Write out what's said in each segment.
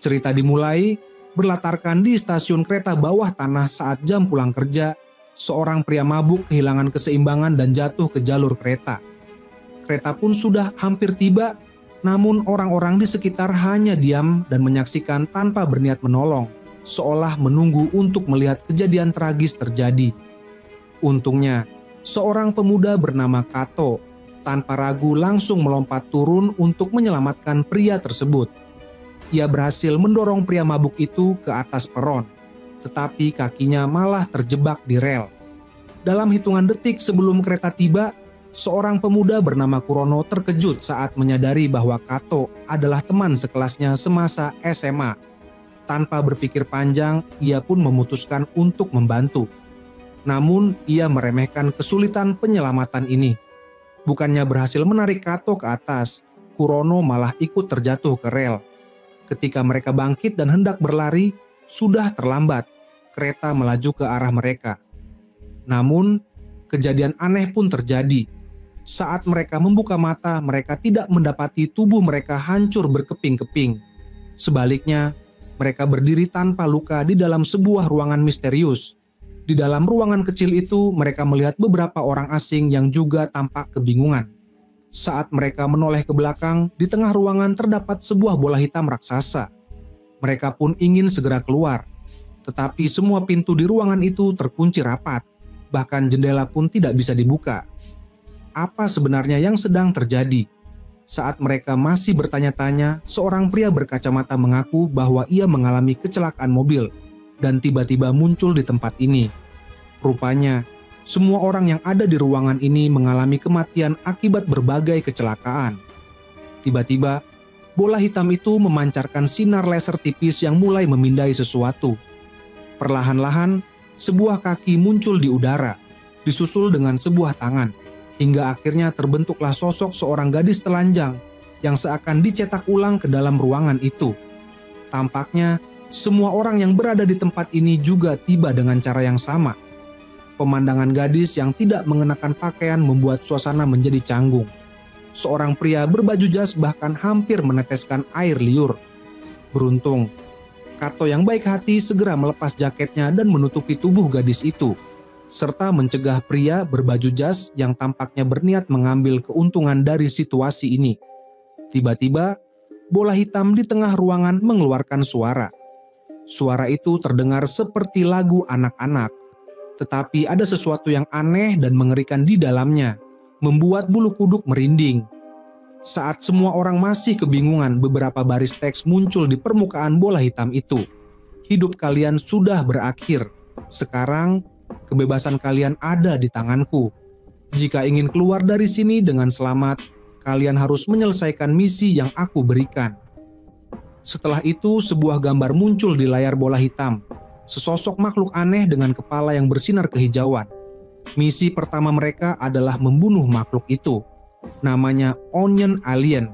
Cerita dimulai berlatarkan di stasiun kereta bawah tanah saat jam pulang kerja. Seorang pria mabuk kehilangan keseimbangan dan jatuh ke jalur kereta. Kereta pun sudah hampir tiba, namun orang-orang di sekitar hanya diam dan menyaksikan tanpa berniat menolong, seolah menunggu untuk melihat kejadian tragis terjadi. Untungnya, seorang pemuda bernama Kato tanpa ragu langsung melompat turun untuk menyelamatkan pria tersebut. Ia berhasil mendorong pria mabuk itu ke atas peron, tetapi kakinya malah terjebak di rel. Dalam hitungan detik sebelum kereta tiba, seorang pemuda bernama Kurono terkejut saat menyadari bahwa Kato adalah teman sekelasnya semasa SMA. Tanpa berpikir panjang, ia pun memutuskan untuk membantu. Namun, ia meremehkan kesulitan penyelamatan ini. Bukannya berhasil menarik Kato ke atas, Kurono malah ikut terjatuh ke rel. Ketika mereka bangkit dan hendak berlari, sudah terlambat. Kereta melaju ke arah mereka. Namun, kejadian aneh pun terjadi. Saat mereka membuka mata, mereka tidak mendapati tubuh mereka hancur berkeping-keping. Sebaliknya, mereka berdiri tanpa luka di dalam sebuah ruangan misterius. Di dalam ruangan kecil itu, mereka melihat beberapa orang asing yang juga tampak kebingungan. Saat mereka menoleh ke belakang, di tengah ruangan terdapat sebuah bola hitam raksasa. Mereka pun ingin segera keluar, tetapi semua pintu di ruangan itu terkunci rapat, bahkan jendela pun tidak bisa dibuka. Apa sebenarnya yang sedang terjadi? Saat mereka masih bertanya-tanya, seorang pria berkacamata mengaku bahwa ia mengalami kecelakaan mobil dan tiba-tiba muncul di tempat ini. Rupanya, semua orang yang ada di ruangan ini mengalami kematian akibat berbagai kecelakaan. Tiba-tiba, bola hitam itu memancarkan sinar laser tipis yang mulai memindai sesuatu. Perlahan-lahan, sebuah kaki muncul di udara, disusul dengan sebuah tangan, hingga akhirnya terbentuklah sosok seorang gadis telanjang yang seakan dicetak ulang ke dalam ruangan itu. Tampaknya, semua orang yang berada di tempat ini juga tiba dengan cara yang sama. Pemandangan gadis yang tidak mengenakan pakaian membuat suasana menjadi canggung. Seorang pria berbaju jas bahkan hampir meneteskan air liur. Beruntung, Kato yang baik hati segera melepas jaketnya dan menutupi tubuh gadis itu, serta mencegah pria berbaju jas yang tampaknya berniat mengambil keuntungan dari situasi ini. Tiba-tiba, bola hitam di tengah ruangan mengeluarkan suara. Suara itu terdengar seperti lagu anak-anak, tetapi ada sesuatu yang aneh dan mengerikan di dalamnya, membuat bulu kuduk merinding. Saat semua orang masih kebingungan, beberapa baris teks muncul di permukaan bola hitam itu. Hidup kalian sudah berakhir. Sekarang, kebebasan kalian ada di tanganku. Jika ingin keluar dari sini dengan selamat, kalian harus menyelesaikan misi yang aku berikan. Setelah itu, sebuah gambar muncul di layar bola hitam. Sesosok makhluk aneh dengan kepala yang bersinar kehijauan. Misi pertama mereka adalah membunuh makhluk itu. Namanya Onion Alien.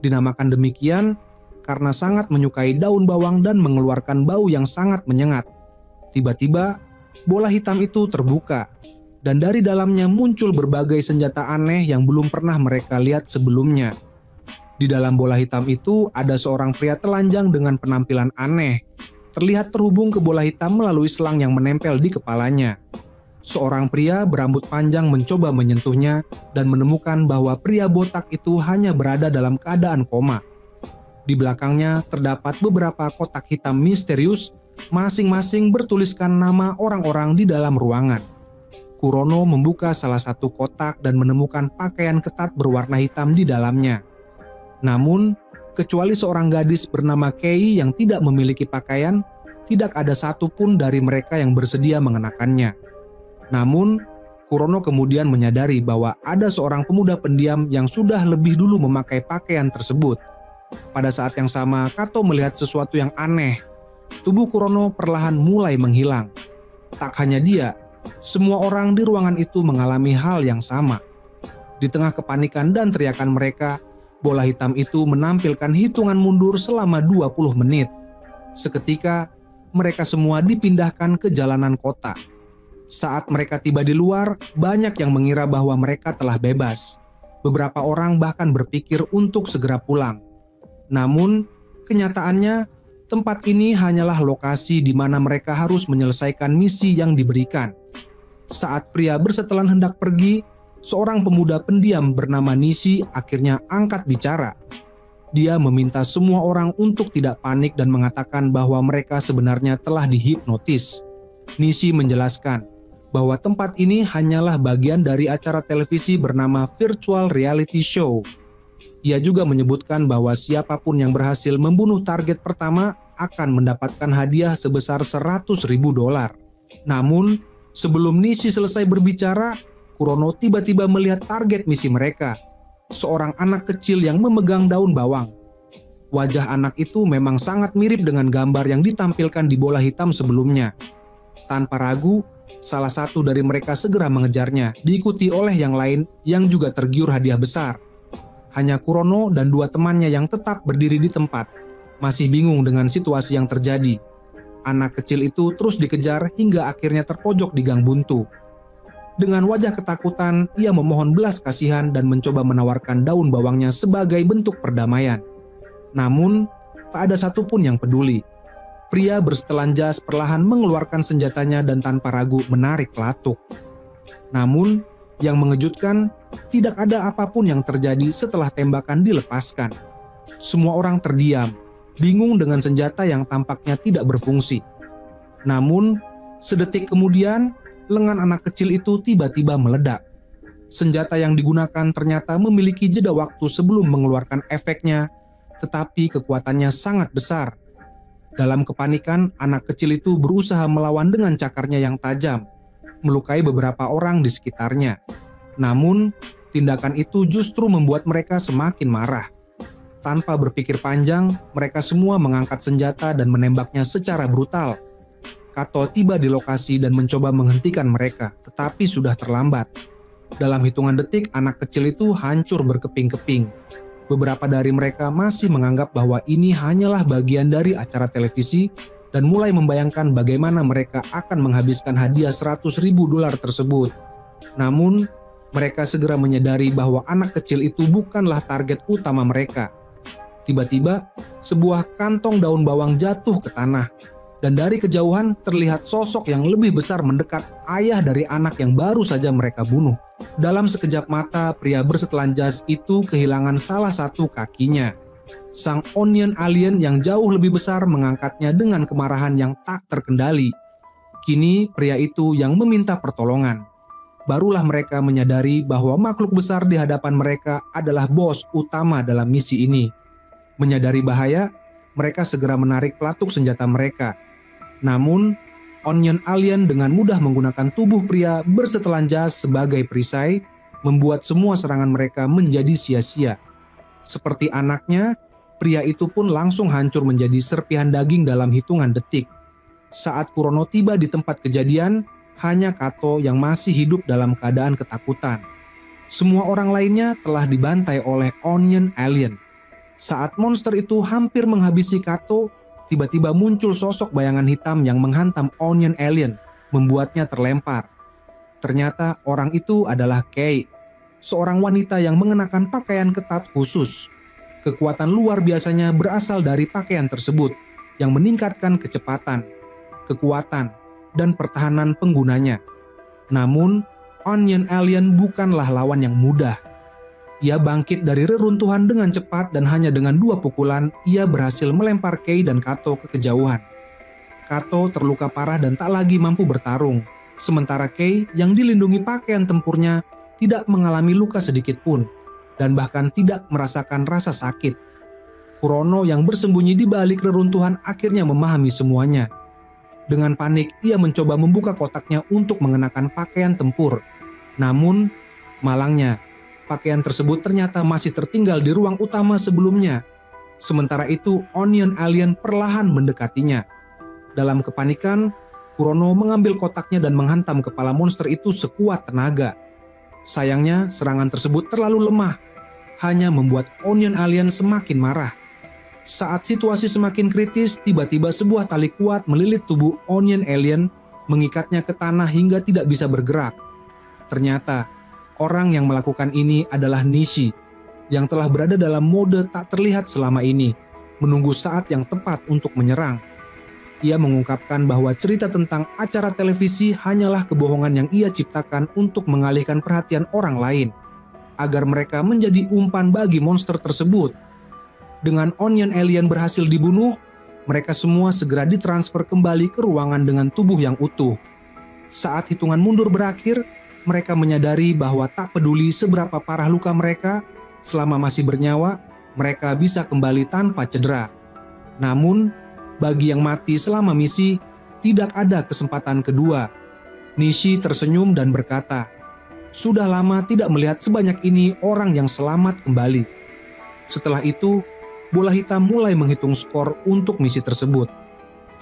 Dinamakan demikian karena sangat menyukai daun bawang dan mengeluarkan bau yang sangat menyengat. Tiba-tiba, bola hitam itu terbuka, dan dari dalamnya muncul berbagai senjata aneh yang belum pernah mereka lihat sebelumnya. Di dalam bola hitam itu ada seorang pria telanjang dengan penampilan aneh. Terlihat terhubung ke bola hitam melalui selang yang menempel di kepalanya. Seorang pria berambut panjang mencoba menyentuhnya dan menemukan bahwa pria botak itu hanya berada dalam keadaan koma. Di belakangnya terdapat beberapa kotak hitam misterius, masing-masing bertuliskan nama orang-orang di dalam ruangan. Kurono membuka salah satu kotak dan menemukan pakaian ketat berwarna hitam di dalamnya. Namun, kecuali seorang gadis bernama Kei yang tidak memiliki pakaian, tidak ada satupun dari mereka yang bersedia mengenakannya. Namun, Kurono kemudian menyadari bahwa ada seorang pemuda pendiam yang sudah lebih dulu memakai pakaian tersebut. Pada saat yang sama, Kato melihat sesuatu yang aneh. Tubuh Kurono perlahan mulai menghilang. Tak hanya dia, semua orang di ruangan itu mengalami hal yang sama. Di tengah kepanikan dan teriakan mereka, bola hitam itu menampilkan hitungan mundur selama 20 menit. Seketika, mereka semua dipindahkan ke jalanan kota. Saat mereka tiba di luar, banyak yang mengira bahwa mereka telah bebas. Beberapa orang bahkan berpikir untuk segera pulang. Namun, kenyataannya Tempat ini hanyalah lokasi di mana mereka harus menyelesaikan misi yang diberikan. Saat pria bersetelan hendak pergi, seorang pemuda pendiam bernama Nishi akhirnya angkat bicara. Dia meminta semua orang untuk tidak panik dan mengatakan bahwa mereka sebenarnya telah dihipnotis. Nishi menjelaskan bahwa tempat ini hanyalah bagian dari acara televisi bernama Virtual Reality Show. Ia juga menyebutkan bahwa siapapun yang berhasil membunuh target pertama akan mendapatkan hadiah sebesar $100.000. Namun, sebelum Nishi selesai berbicara, Kurono tiba-tiba melihat target misi mereka, seorang anak kecil yang memegang daun bawang. Wajah anak itu memang sangat mirip dengan gambar yang ditampilkan di bola hitam sebelumnya. Tanpa ragu, salah satu dari mereka segera mengejarnya, diikuti oleh yang lain yang juga tergiur hadiah besar. Hanya Kurono dan dua temannya yang tetap berdiri di tempat, masih bingung dengan situasi yang terjadi. Anak kecil itu terus dikejar hingga akhirnya terpojok di gang buntu. Dengan wajah ketakutan, ia memohon belas kasihan dan mencoba menawarkan daun bawangnya sebagai bentuk perdamaian. Namun, tak ada satupun yang peduli. Pria bersetelan jas perlahan mengeluarkan senjatanya dan tanpa ragu menarik pelatuk. Namun, yang mengejutkan, tidak ada apapun yang terjadi setelah tembakan dilepaskan. Semua orang terdiam, bingung dengan senjata yang tampaknya tidak berfungsi. Namun, sedetik kemudian, lengan anak kecil itu tiba-tiba meledak. Senjata yang digunakan ternyata memiliki jeda waktu sebelum mengeluarkan efeknya, tetapi kekuatannya sangat besar. Dalam kepanikan, anak kecil itu berusaha melawan dengan cakarnya yang tajam, melukai beberapa orang di sekitarnya. Namun, tindakan itu justru membuat mereka semakin marah. Tanpa berpikir panjang, mereka semua mengangkat senjata dan menembaknya secara brutal. Kato tiba di lokasi dan mencoba menghentikan mereka, tetapi sudah terlambat. Dalam hitungan detik, anak kecil itu hancur berkeping-keping. Beberapa dari mereka masih menganggap bahwa ini hanyalah bagian dari acara televisi dan mulai membayangkan bagaimana mereka akan menghabiskan hadiah $100.000 tersebut. Namun, mereka segera menyadari bahwa anak kecil itu bukanlah target utama mereka. Tiba-tiba, sebuah kantong daun bawang jatuh ke tanah, dan dari kejauhan terlihat sosok yang lebih besar mendekat ayah dari anak yang baru saja mereka bunuh. Dalam sekejap mata, pria bersetelan jas itu kehilangan salah satu kakinya. Sang Onion Alien yang jauh lebih besar mengangkatnya dengan kemarahan yang tak terkendali. Kini pria itu yang meminta pertolongan. Barulah mereka menyadari bahwa makhluk besar di hadapan mereka adalah bos utama dalam misi ini. Menyadari bahaya, mereka segera menarik pelatuk senjata mereka. Namun, Onion Alien dengan mudah menggunakan tubuh pria bersetelan jas sebagai perisai, membuat semua serangan mereka menjadi sia-sia. Seperti anaknya, pria itu pun langsung hancur menjadi serpihan daging dalam hitungan detik. Saat Kurono tiba di tempat kejadian, hanya Kato yang masih hidup dalam keadaan ketakutan. Semua orang lainnya telah dibantai oleh Onion Alien. Saat monster itu hampir menghabisi Kato, tiba-tiba muncul sosok bayangan hitam yang menghantam Onion Alien, membuatnya terlempar. Ternyata orang itu adalah Kei, seorang wanita yang mengenakan pakaian ketat khusus. Kekuatan luar biasanya berasal dari pakaian tersebut yang meningkatkan kecepatan, kekuatan, dan pertahanan penggunanya. Namun, Onion Alien bukanlah lawan yang mudah. Ia bangkit dari reruntuhan dengan cepat dan hanya dengan 2 pukulan, ia berhasil melempar Kei dan Kato ke kejauhan. Kato terluka parah dan tak lagi mampu bertarung, sementara Kei yang dilindungi pakaian tempurnya tidak mengalami luka sedikit pun, dan bahkan tidak merasakan rasa sakit. Kurono yang bersembunyi di balik reruntuhan akhirnya memahami semuanya. Dengan panik, ia mencoba membuka kotaknya untuk mengenakan pakaian tempur. Namun, malangnya, pakaian tersebut ternyata masih tertinggal di ruang utama sebelumnya. Sementara itu, Onion Alien perlahan mendekatinya. Dalam kepanikan, Kurono mengambil kotaknya dan menghantam kepala monster itu sekuat tenaga. Sayangnya, serangan tersebut terlalu lemah, hanya membuat Onion Alien semakin marah. Saat situasi semakin kritis, tiba-tiba sebuah tali kuat melilit tubuh Onion Alien, mengikatnya ke tanah hingga tidak bisa bergerak. Ternyata, orang yang melakukan ini adalah Nishi, yang telah berada dalam mode tak terlihat selama ini, menunggu saat yang tepat untuk menyerang. Ia mengungkapkan bahwa cerita tentang acara televisi hanyalah kebohongan yang ia ciptakan untuk mengalihkan perhatian orang lain, agar mereka menjadi umpan bagi monster tersebut. Dengan Onion Alien berhasil dibunuh, mereka semua segera ditransfer kembali ke ruangan dengan tubuh yang utuh. Saat hitungan mundur berakhir, mereka menyadari bahwa tak peduli seberapa parah luka mereka, selama masih bernyawa, mereka bisa kembali tanpa cedera. Namun, bagi yang mati selama misi, tidak ada kesempatan kedua. Nishi tersenyum dan berkata, "Sudah lama tidak melihat sebanyak ini orang yang selamat kembali." Setelah itu, bola hitam mulai menghitung skor untuk misi tersebut.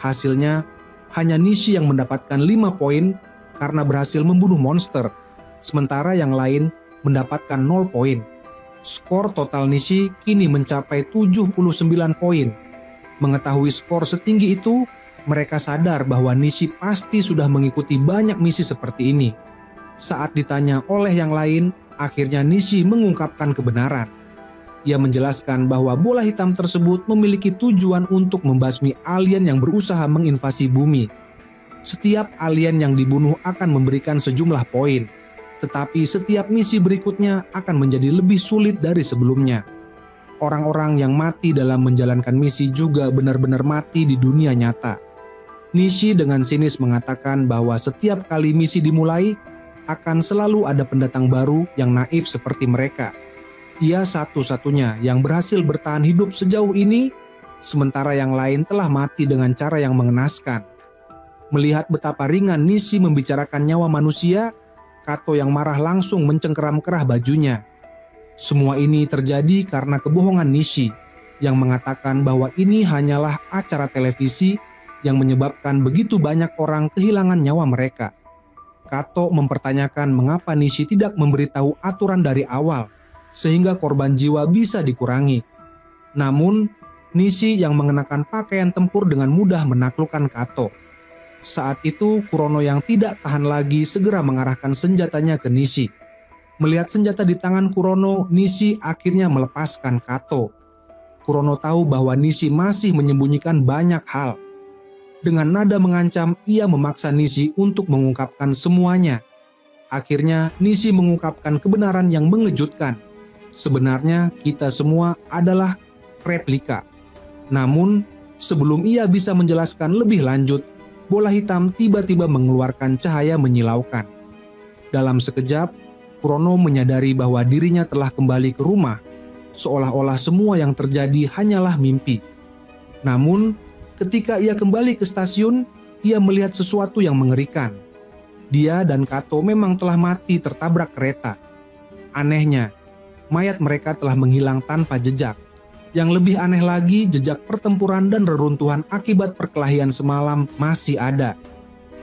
Hasilnya, hanya Nishi yang mendapatkan 5 poin karena berhasil membunuh monster, sementara yang lain mendapatkan 0 poin. Skor total Nishi kini mencapai 79 poin. Mengetahui skor setinggi itu, mereka sadar bahwa Nishi pasti sudah mengikuti banyak misi seperti ini. Saat ditanya oleh yang lain, akhirnya Nishi mengungkapkan kebenaran. Ia menjelaskan bahwa bola hitam tersebut memiliki tujuan untuk membasmi alien yang berusaha menginvasi bumi. Setiap alien yang dibunuh akan memberikan sejumlah poin, tetapi setiap misi berikutnya akan menjadi lebih sulit dari sebelumnya. Orang-orang yang mati dalam menjalankan misi juga benar-benar mati di dunia nyata. Nishi dengan sinis mengatakan bahwa setiap kali misi dimulai, akan selalu ada pendatang baru yang naif seperti mereka. Ia satu-satunya yang berhasil bertahan hidup sejauh ini, sementara yang lain telah mati dengan cara yang mengenaskan. Melihat betapa ringan Nishi membicarakan nyawa manusia, Kato yang marah langsung mencengkeram kerah bajunya. Semua ini terjadi karena kebohongan Nishi yang mengatakan bahwa ini hanyalah acara televisi yang menyebabkan begitu banyak orang kehilangan nyawa mereka. Kato mempertanyakan mengapa Nishi tidak memberitahu aturan dari awal sehingga korban jiwa bisa dikurangi. Namun, Nishi yang mengenakan pakaian tempur dengan mudah menaklukkan Kato. Saat itu, Kurono yang tidak tahan lagi segera mengarahkan senjatanya ke Nishi. Melihat senjata di tangan Kurono, Nishi akhirnya melepaskan Kato. Kurono tahu bahwa Nishi masih menyembunyikan banyak hal. Dengan nada mengancam, ia memaksa Nishi untuk mengungkapkan semuanya. Akhirnya, Nishi mengungkapkan kebenaran yang mengejutkan. Sebenarnya, kita semua adalah replika. Namun, sebelum ia bisa menjelaskan lebih lanjut, bola hitam tiba-tiba mengeluarkan cahaya menyilaukan. Dalam sekejap, Kurono menyadari bahwa dirinya telah kembali ke rumah, seolah-olah semua yang terjadi hanyalah mimpi. Namun, ketika ia kembali ke stasiun, ia melihat sesuatu yang mengerikan. Dia dan Kato memang telah mati tertabrak kereta. Anehnya, mayat mereka telah menghilang tanpa jejak. Yang lebih aneh lagi, jejak pertempuran dan reruntuhan akibat perkelahian semalam masih ada.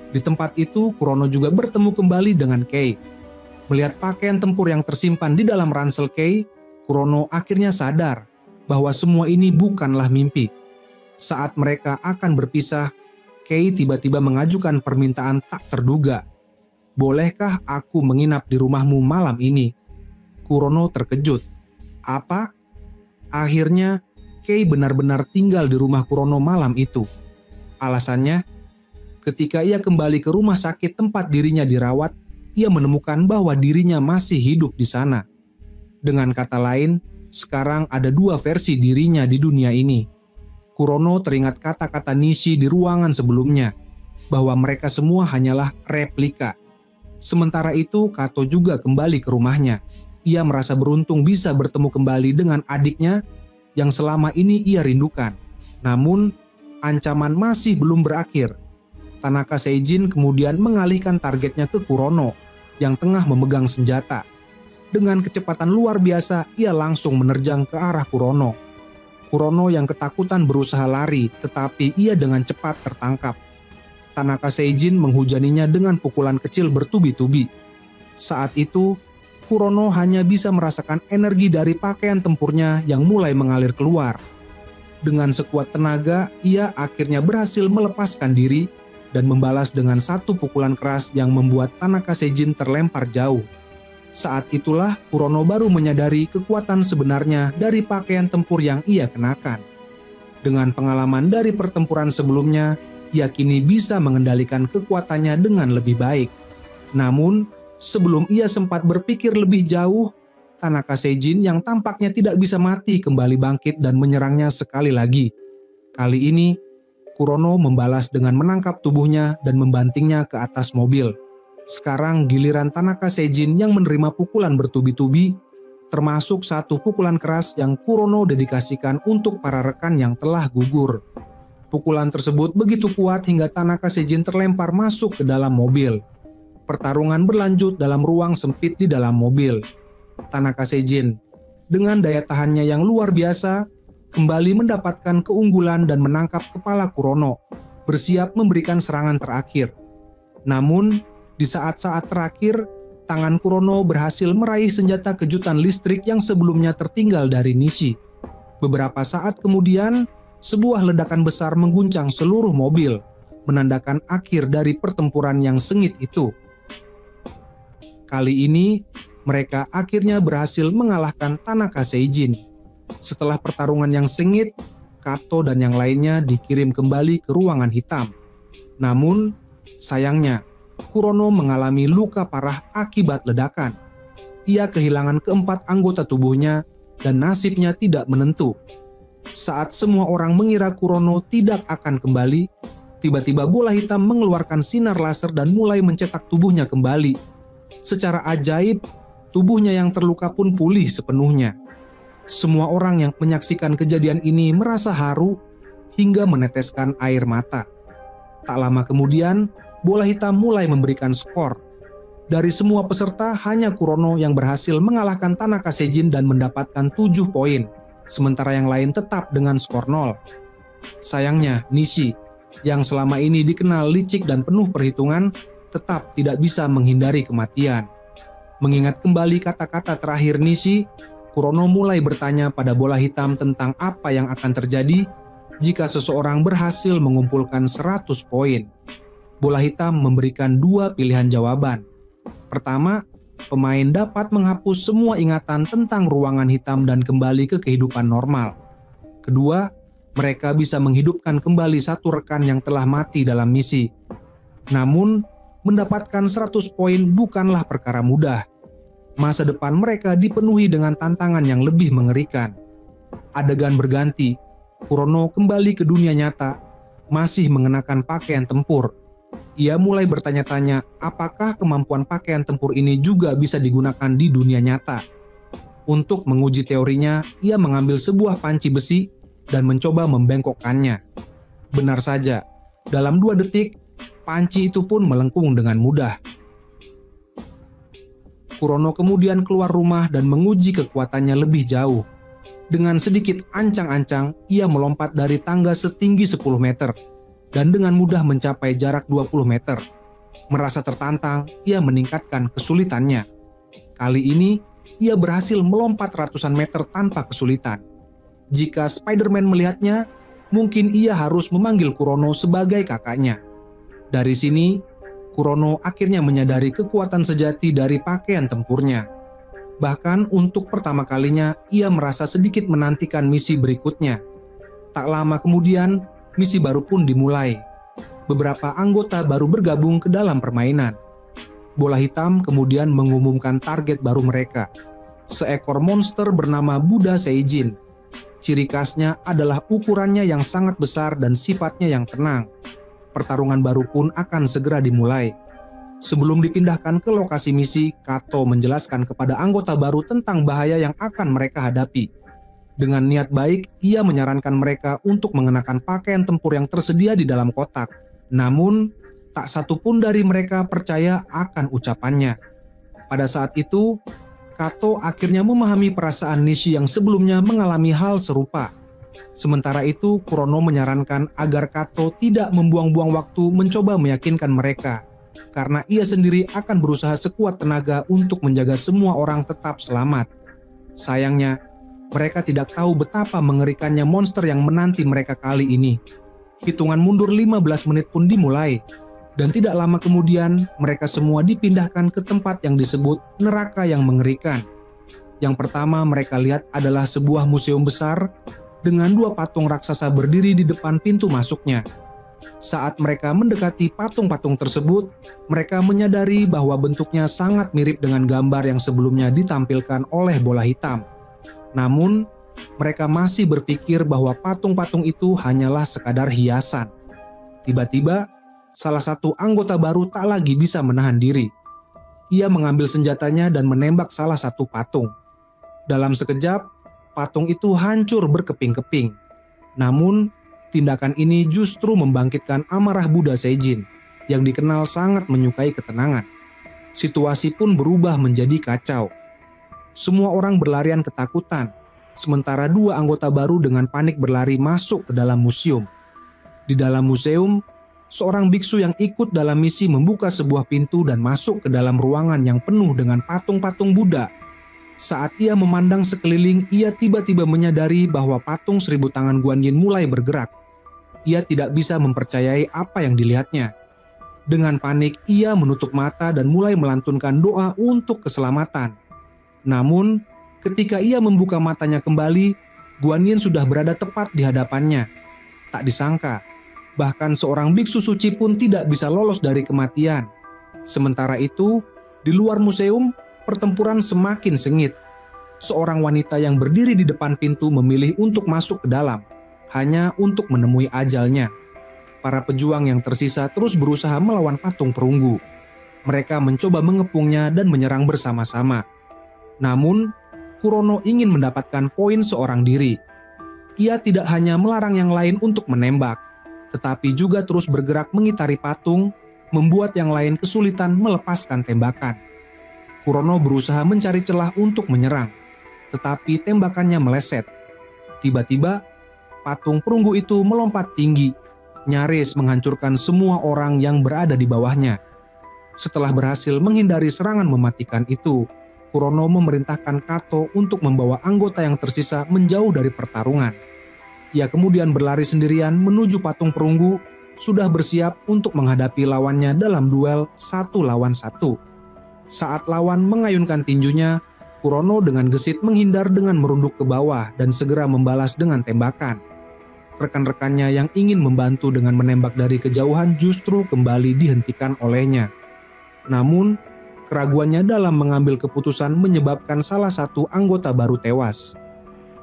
Di tempat itu, Kurono juga bertemu kembali dengan Kei. Melihat pakaian tempur yang tersimpan di dalam ransel Kei, Kurono akhirnya sadar bahwa semua ini bukanlah mimpi. Saat mereka akan berpisah, Kei tiba-tiba mengajukan permintaan tak terduga. "Bolehkah aku menginap di rumahmu malam ini?" Kurono terkejut. Apa? Akhirnya, Kei benar-benar tinggal di rumah Kurono malam itu. Alasannya, ketika ia kembali ke rumah sakit tempat dirinya dirawat, ia menemukan bahwa dirinya masih hidup di sana. Dengan kata lain, sekarang ada 2 versi dirinya di dunia ini. Kurono teringat kata-kata Nishi di ruangan sebelumnya, bahwa mereka semua hanyalah replika. Sementara itu, Kato juga kembali ke rumahnya. Ia merasa beruntung bisa bertemu kembali dengan adiknya yang selama ini ia rindukan. Namun, ancaman masih belum berakhir. Tanaka Seijin kemudian mengalihkan targetnya ke Kurono yang tengah memegang senjata. Dengan kecepatan luar biasa, ia langsung menerjang ke arah Kurono. Kurono yang ketakutan berusaha lari, tetapi ia dengan cepat tertangkap. Tanaka Seijin menghujaninya dengan pukulan kecil bertubi-tubi. Saat itu, Kurono hanya bisa merasakan energi dari pakaian tempurnya yang mulai mengalir keluar. Dengan sekuat tenaga, ia akhirnya berhasil melepaskan diri dan membalas dengan satu pukulan keras yang membuat Tanaka Seijin terlempar jauh. Saat itulah Kurono baru menyadari kekuatan sebenarnya dari pakaian tempur yang ia kenakan. Dengan pengalaman dari pertempuran sebelumnya, ia kini bisa mengendalikan kekuatannya dengan lebih baik. Namun, sebelum ia sempat berpikir lebih jauh, Tanaka Seijin yang tampaknya tidak bisa mati kembali bangkit dan menyerangnya sekali lagi. Kali ini, Kurono membalas dengan menangkap tubuhnya dan membantingnya ke atas mobil. Sekarang giliran Tanaka Seijin yang menerima pukulan bertubi-tubi, termasuk satu pukulan keras yang Kurono dedikasikan untuk para rekan yang telah gugur. Pukulan tersebut begitu kuat hingga Tanaka Seijin terlempar masuk ke dalam mobil. Pertarungan berlanjut dalam ruang sempit di dalam mobil. Tanaka Seijin, dengan daya tahannya yang luar biasa, kembali mendapatkan keunggulan dan menangkap kepala Kurono, bersiap memberikan serangan terakhir. Namun, di saat-saat terakhir, tangan Kurono berhasil meraih senjata kejutan listrik yang sebelumnya tertinggal dari Nishi. Beberapa saat kemudian, sebuah ledakan besar mengguncang seluruh mobil, menandakan akhir dari pertempuran yang sengit itu. Kali ini, mereka akhirnya berhasil mengalahkan Tanaka Seijin. Setelah pertarungan yang sengit, Kato dan yang lainnya dikirim kembali ke ruangan hitam. Namun, sayangnya, Kurono mengalami luka parah akibat ledakan. Ia kehilangan keempat anggota tubuhnya dan nasibnya tidak menentu. Saat semua orang mengira Kurono tidak akan kembali, tiba-tiba bola hitam mengeluarkan sinar laser dan mulai mencetak tubuhnya kembali. Secara ajaib, tubuhnya yang terluka pun pulih sepenuhnya. Semua orang yang menyaksikan kejadian ini merasa haru hingga meneteskan air mata. Tak lama kemudian, bola hitam mulai memberikan skor. Dari semua peserta, hanya Kurono yang berhasil mengalahkan Tanaka Seijin dan mendapatkan 7 poin, sementara yang lain tetap dengan skor 0. Sayangnya, Nishi, yang selama ini dikenal licik dan penuh perhitungan, tetap tidak bisa menghindari kematian. Mengingat kembali kata-kata terakhir Nishi, Kurono mulai bertanya pada bola hitam tentang apa yang akan terjadi jika seseorang berhasil mengumpulkan 100 poin. Bola hitam memberikan 2 pilihan jawaban. Pertama, pemain dapat menghapus semua ingatan tentang ruangan hitam dan kembali ke kehidupan normal. Kedua, mereka bisa menghidupkan kembali satu rekan yang telah mati dalam misi. Namun, mendapatkan 100 poin bukanlah perkara mudah. Masa depan mereka dipenuhi dengan tantangan yang lebih mengerikan. Adegan berganti, Kurono kembali ke dunia nyata, masih mengenakan pakaian tempur. Ia mulai bertanya-tanya apakah kemampuan pakaian tempur ini juga bisa digunakan di dunia nyata. Untuk menguji teorinya, ia mengambil sebuah panci besi dan mencoba membengkokkannya. Benar saja, dalam 2 detik, panci itu pun melengkung dengan mudah. Kurono kemudian keluar rumah dan menguji kekuatannya lebih jauh. Dengan sedikit ancang-ancang, ia melompat dari tangga setinggi 10 meter. Dan dengan mudah mencapai jarak 20 meter. Merasa tertantang, ia meningkatkan kesulitannya. Kali ini, ia berhasil melompat ratusan meter tanpa kesulitan. Jika Spider-Man melihatnya, mungkin ia harus memanggil Kurono sebagai kakaknya. Dari sini, Kurono akhirnya menyadari kekuatan sejati dari pakaian tempurnya. Bahkan untuk pertama kalinya, ia merasa sedikit menantikan misi berikutnya. Tak lama kemudian, misi baru pun dimulai. Beberapa anggota baru bergabung ke dalam permainan. Bola hitam kemudian mengumumkan target baru mereka. Seekor monster bernama Buddha Seijin. Ciri khasnya adalah ukurannya yang sangat besar dan sifatnya yang tenang. Pertarungan baru pun akan segera dimulai. Sebelum dipindahkan ke lokasi misi, Kato menjelaskan kepada anggota baru tentang bahaya yang akan mereka hadapi. Dengan niat baik, ia menyarankan mereka untuk mengenakan pakaian tempur yang tersedia di dalam kotak. Namun, tak satu pun dari mereka percaya akan ucapannya. Pada saat itu, Kato akhirnya memahami perasaan Nishi yang sebelumnya mengalami hal serupa. Sementara itu, Kurono menyarankan agar Kato tidak membuang-buang waktu mencoba meyakinkan mereka, karena ia sendiri akan berusaha sekuat tenaga untuk menjaga semua orang tetap selamat. Sayangnya, mereka tidak tahu betapa mengerikannya monster yang menanti mereka kali ini. Hitungan mundur 15 menit pun dimulai, dan tidak lama kemudian mereka semua dipindahkan ke tempat yang disebut neraka yang mengerikan. Yang pertama mereka lihat adalah sebuah museum besar, dengan dua patung raksasa berdiri di depan pintu masuknya. Saat mereka mendekati patung-patung tersebut, mereka menyadari bahwa bentuknya sangat mirip dengan gambar yang sebelumnya ditampilkan oleh bola hitam. Namun, mereka masih berpikir bahwa patung-patung itu hanyalah sekadar hiasan. Tiba-tiba, salah satu anggota baru tak lagi bisa menahan diri. Ia mengambil senjatanya dan menembak salah satu patung. Dalam sekejap, patung itu hancur berkeping-keping. Namun, tindakan ini justru membangkitkan amarah Buddha Seijin yang dikenal sangat menyukai ketenangan. Situasi pun berubah menjadi kacau. Semua orang berlarian ketakutan, sementara dua anggota baru dengan panik berlari masuk ke dalam museum. Di dalam museum, seorang biksu yang ikut dalam misi membuka sebuah pintu dan masuk ke dalam ruangan yang penuh dengan patung-patung Buddha. Saat ia memandang sekeliling, ia tiba-tiba menyadari bahwa patung 1000 tangan Guan Yin mulai bergerak. Ia tidak bisa mempercayai apa yang dilihatnya. Dengan panik, ia menutup mata dan mulai melantunkan doa untuk keselamatan. Namun, ketika ia membuka matanya kembali, Guan Yin sudah berada tepat di hadapannya. Tak disangka, bahkan seorang biksu suci pun tidak bisa lolos dari kematian. Sementara itu, di luar museum, pertempuran semakin sengit. Seorang wanita yang berdiri di depan pintu memilih untuk masuk ke dalam, hanya untuk menemui ajalnya. Para pejuang yang tersisa terus berusaha melawan patung perunggu. Mereka mencoba mengepungnya dan menyerang bersama-sama. Namun, Kurono ingin mendapatkan poin seorang diri. Ia tidak hanya melarang yang lain untuk menembak, tetapi juga terus bergerak mengitari patung, membuat yang lain kesulitan melepaskan tembakan. Kurono berusaha mencari celah untuk menyerang, tetapi tembakannya meleset. Tiba-tiba, patung perunggu itu melompat tinggi, nyaris menghancurkan semua orang yang berada di bawahnya. Setelah berhasil menghindari serangan mematikan itu, Kurono memerintahkan Kato untuk membawa anggota yang tersisa menjauh dari pertarungan. Ia kemudian berlari sendirian menuju patung perunggu, sudah bersiap untuk menghadapi lawannya dalam duel 1 lawan 1. Saat lawan mengayunkan tinjunya, Kurono dengan gesit menghindar dengan merunduk ke bawah dan segera membalas dengan tembakan. Rekan-rekannya yang ingin membantu dengan menembak dari kejauhan justru kembali dihentikan olehnya. Namun, keraguannya dalam mengambil keputusan menyebabkan salah satu anggota baru tewas.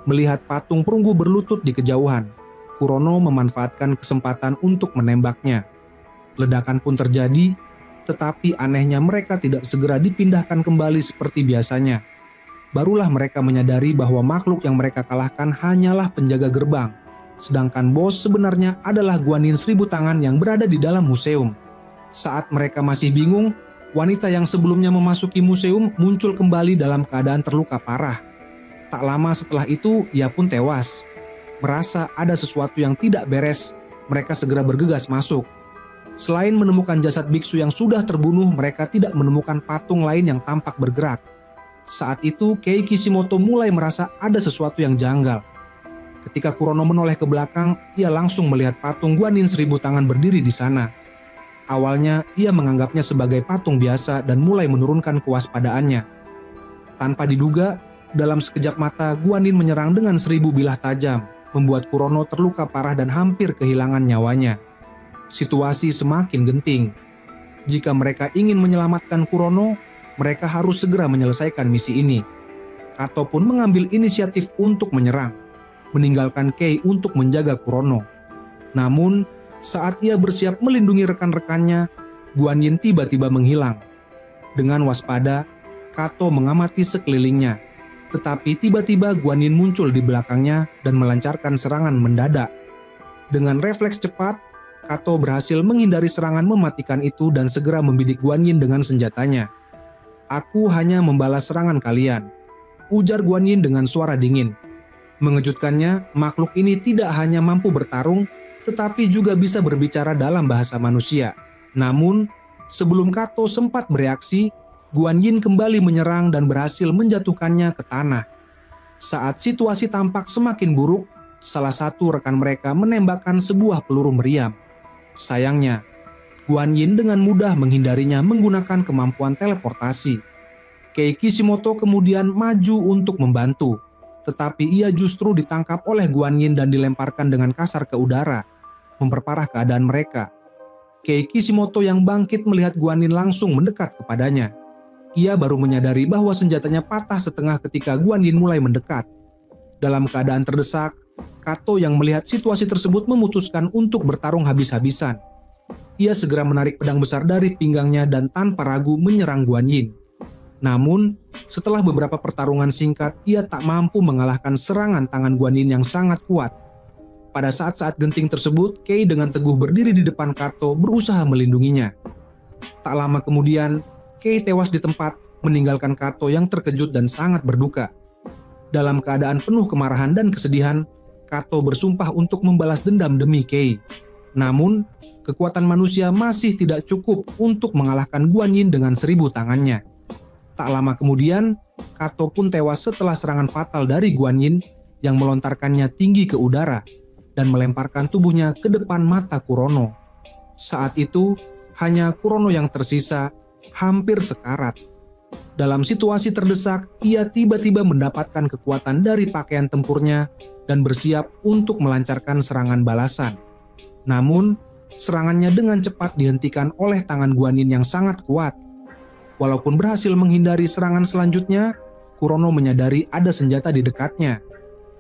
Melihat patung perunggu berlutut di kejauhan, Kurono memanfaatkan kesempatan untuk menembaknya. Ledakan pun terjadi, tetapi anehnya mereka tidak segera dipindahkan kembali seperti biasanya. Barulah mereka menyadari bahwa makhluk yang mereka kalahkan hanyalah penjaga gerbang, sedangkan bos sebenarnya adalah Guan Yin 1000 tangan yang berada di dalam museum. Saat mereka masih bingung, wanita yang sebelumnya memasuki museum muncul kembali dalam keadaan terluka parah. Tak lama setelah itu, ia pun tewas. Merasa ada sesuatu yang tidak beres, mereka segera bergegas masuk. Selain menemukan jasad biksu yang sudah terbunuh, mereka tidak menemukan patung lain yang tampak bergerak. Saat itu, Kei Kishimoto mulai merasa ada sesuatu yang janggal. Ketika Kurono menoleh ke belakang, ia langsung melihat patung Guan Yin 1000 tangan berdiri di sana. Awalnya, ia menganggapnya sebagai patung biasa dan mulai menurunkan kewaspadaannya. Tanpa diduga, dalam sekejap mata Guan Yin menyerang dengan 1000 bilah tajam, membuat Kurono terluka parah dan hampir kehilangan nyawanya. Situasi semakin genting. Jika mereka ingin menyelamatkan Kurono, mereka harus segera menyelesaikan misi ini. Kato pun mengambil inisiatif untuk menyerang, meninggalkan Kei untuk menjaga Kurono. Namun, saat ia bersiap melindungi rekan-rekannya, Guan Yin tiba-tiba menghilang. Dengan waspada, Kato mengamati sekelilingnya. Tetapi tiba-tiba Guan Yin muncul di belakangnya dan melancarkan serangan mendadak. Dengan refleks cepat, Kato berhasil menghindari serangan mematikan itu dan segera membidik Guan Yin dengan senjatanya. "Aku hanya membalas serangan kalian," ujar Guan Yin dengan suara dingin. Mengejutkannya, makhluk ini tidak hanya mampu bertarung, tetapi juga bisa berbicara dalam bahasa manusia. Namun, sebelum Kato sempat bereaksi, Guan Yin kembali menyerang dan berhasil menjatuhkannya ke tanah. Saat situasi tampak semakin buruk, salah satu rekan mereka menembakkan sebuah peluru meriam. Sayangnya, Guan Yin dengan mudah menghindarinya menggunakan kemampuan teleportasi. Kei Kishimoto kemudian maju untuk membantu. Tetapi ia justru ditangkap oleh Guan Yin dan dilemparkan dengan kasar ke udara, memperparah keadaan mereka. Kei Kishimoto yang bangkit melihat Guan Yin langsung mendekat kepadanya. Ia baru menyadari bahwa senjatanya patah setengah ketika Guan Yin mulai mendekat. Dalam keadaan terdesak, Kato yang melihat situasi tersebut memutuskan untuk bertarung habis-habisan. Ia segera menarik pedang besar dari pinggangnya dan tanpa ragu menyerang Guan Yin. Namun, setelah beberapa pertarungan singkat, ia tak mampu mengalahkan serangan tangan Guan Yin yang sangat kuat. Pada saat-saat genting tersebut, Kei dengan teguh berdiri di depan Kato berusaha melindunginya. Tak lama kemudian, Kei tewas di tempat, meninggalkan Kato yang terkejut dan sangat berduka. Dalam keadaan penuh kemarahan dan kesedihan, Kato bersumpah untuk membalas dendam demi Kei. Namun, kekuatan manusia masih tidak cukup untuk mengalahkan Guan Yin dengan 1000 tangannya. Tak lama kemudian, Kato pun tewas setelah serangan fatal dari Guan Yin yang melontarkannya tinggi ke udara dan melemparkan tubuhnya ke depan mata Kurono. Saat itu, hanya Kurono yang tersisa, hampir sekarat. Dalam situasi terdesak, ia tiba-tiba mendapatkan kekuatan dari pakaian tempurnya dan bersiap untuk melancarkan serangan balasan. Namun, serangannya dengan cepat dihentikan oleh tangan Guan Yin yang sangat kuat. Walaupun berhasil menghindari serangan selanjutnya, Kurono menyadari ada senjata di dekatnya.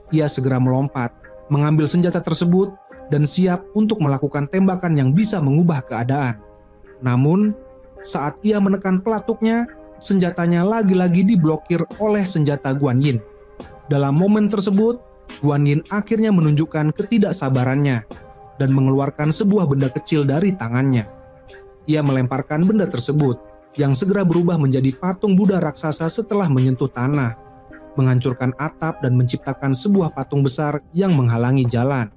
Ia segera melompat, mengambil senjata tersebut, dan siap untuk melakukan tembakan yang bisa mengubah keadaan. Namun, saat ia menekan pelatuknya, senjatanya lagi-lagi diblokir oleh senjata Guan Yin. Dalam momen tersebut, Guan Yin akhirnya menunjukkan ketidaksabarannya dan mengeluarkan sebuah benda kecil dari tangannya. Ia melemparkan benda tersebut, yang segera berubah menjadi patung Buddha raksasa setelah menyentuh tanah, menghancurkan atap dan menciptakan sebuah patung besar yang menghalangi jalan.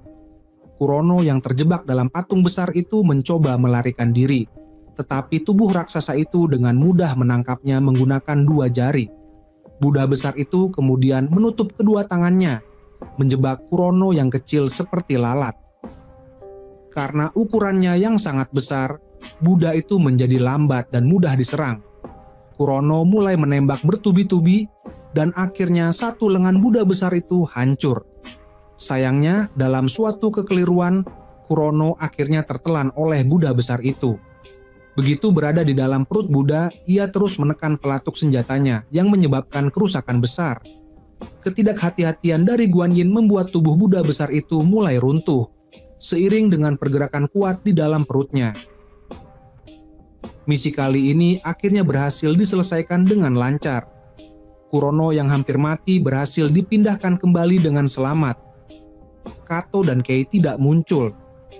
Kurono yang terjebak dalam patung besar itu mencoba melarikan diri, tetapi tubuh raksasa itu dengan mudah menangkapnya menggunakan 2 jari. Buddha besar itu kemudian menutup kedua tangannya, menjebak Kurono yang kecil seperti lalat. Karena ukurannya yang sangat besar, Buddha itu menjadi lambat dan mudah diserang. Kurono mulai menembak bertubi-tubi dan akhirnya satu lengan Buddha besar itu hancur. Sayangnya, dalam suatu kekeliruan, Kurono akhirnya tertelan oleh Buddha besar itu. Begitu berada di dalam perut Buddha, ia terus menekan pelatuk senjatanya yang menyebabkan kerusakan besar. Ketidakhati-hatian dari Guan Yin membuat tubuh Buddha besar itu mulai runtuh, seiring dengan pergerakan kuat di dalam perutnya. Misi kali ini akhirnya berhasil diselesaikan dengan lancar. Kurono yang hampir mati berhasil dipindahkan kembali dengan selamat. Kato dan Kei tidak muncul.